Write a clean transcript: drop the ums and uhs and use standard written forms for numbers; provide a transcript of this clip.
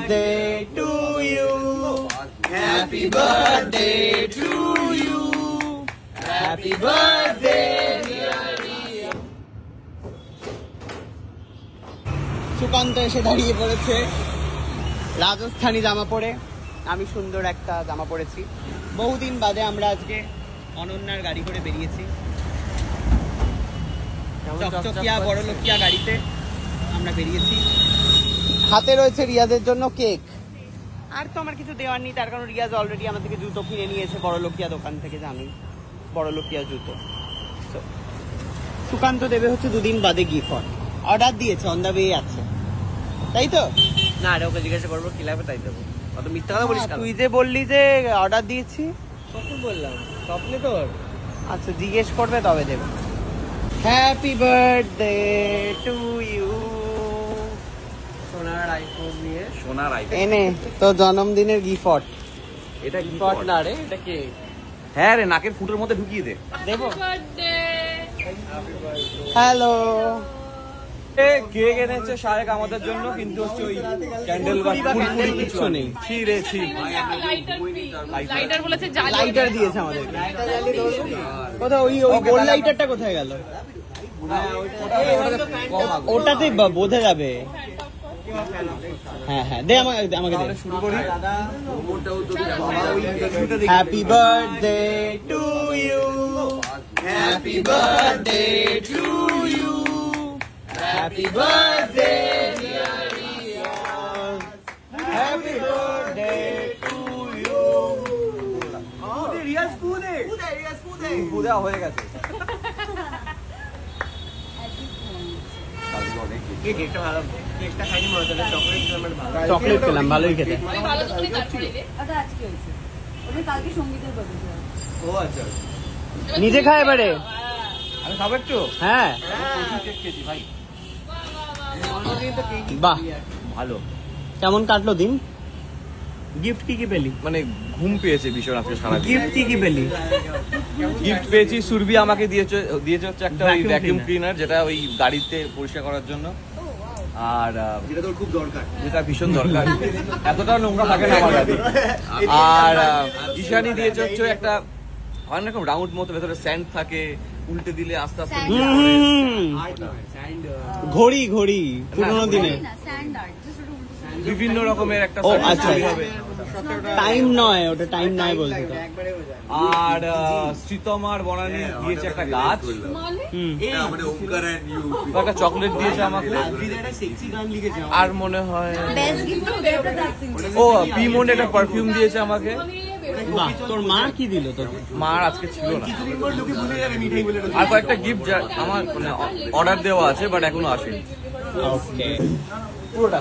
birthday to you. Happy birthday to you. Happy birthday dear Ria. Sukanta এসে দাঁড়িয়ে পড়েছে রাজস্থানী জামা পরে। আমি সুন্দর একটা জামা পরেছি। বহুদিন বাদে আমরা আজকে অনন্যার গাড়ি করে বেরিয়েছি, চকচকিয়া বড় লোকিয়া গাড়িতে আমরা বেরিয়েছি। হাতে রয়েছে রিয়াজের জন্য কেক। আর তো আমার কিছু দেওয়ার নেই, তার কারণ রিয়াজ অলরেডি আমার থেকে জুতো কিনে নিয়েছে বড় লোকিয়া দোকান থেকে, জানি বড় লোকিয়া জুতো। সুকান্ত দেবে হচ্ছে দুদিন বাদে গিফট, অর্ডার দিয়েছে, অন দা ওয়ে আছে, তাই তো? না রে, ওকে জিজ্ঞাসা করবো কি লাগবে তাই দেবো। অত মিথ্যা কথা বলিস কেন? তুই যে বললি যে অর্ডার দিয়েছি। কখন বললাম? স্বপ্নে তোর? আচ্ছা, জিজ্ঞেস করবে তবে দেবে। Happy birthday to you. সোনার আইফোন নিয়ে, সোনার আইফোন এনে তো জন্মদিনের গিফট। এটা গিফট না রে, এটা কে? হ্যাঁ রে, নাকের ফুটোর মধ্যে ঢুকিয়ে দে। দেবো। হ্যালো। কেক এনেছে শায়েক আমাদের জন্য, কিন্তু হচ্ছে ওই ক্যান্ডেল বা ফুলফুলি কিছু নেই। ছি রে ছি। লাইটার বলেছে, লাইটার দিয়েছে আমাদের। কোথায় ওই গোল লাইটারটা কোথায় গেল? ওটাতে বোঝা যাবে। হ্যাঁ হ্যাঁ, দে আমাকে দে। শুরু করি। Happy birthday to you. Happy birthday to you. Happy birthday dear Riyaz. Happy birthday to you. Riyaz ফুদে, ফুদে হয়ে গেছে। কেকটা ভালো, কেকটা খাইনি মনে হচ্ছে, চকলেট খেলাম, ভালোই খেতে। ও আচ্ছা, নিজে খায় এবারে। আমি খাবো একটু। হ্যাঁ কেক খেয়েছি ভাই, বাহ, ভালো। কেমন কাটলো দিন? গিফট কি পেলি? মানে ঘুম পেয়েছে ভীষণ আজকে সারা দিন। গিফট কি পেলি? গিফট পেয়েছি, সুরভি আমাকে দিয়েছে হচ্ছে একটা ওই Vacuum ভ্যাকুয়াম cleaner। ক্লিনার, যেটা ওই গাড়িতে পরিষ্কার করার জন্য। আর যেটা তোর খুব দরকার, যেটা ভীষণ দরকার, এতটা নোংরা থাকে না আমার গাড়ি। আর ঈশানি দিয়েছে হচ্ছে একটা অনেক রকম রাউন্ড মতো, ভেতরে স্যান্ড থাকে, উল্টে দিলে আস্তে আস্তে ঘড়ি ঘড়ি পুরোনো দিনে বিভিন্ন রকমের একটা ও আচ্ছা হবে। টাইম নয়, ওটা টাইম নয় বলতে তো। আর শ্রীতম আর বনানী দিয়েছে একটা গাছ, একটা চকলেট দিয়েছে আমাকে, আর মনে হয় ও পিমন্ড একটা পারফিউম দিয়েছে আমাকে। বাহ, তোর মা কি দিল তোকে? মার আজকে ছিল না। আর কয়েকটা গিফট আমার মানে অর্ডার দেওয়া আছে, বাট এখনো আসেনি। ওকে, পুরোটা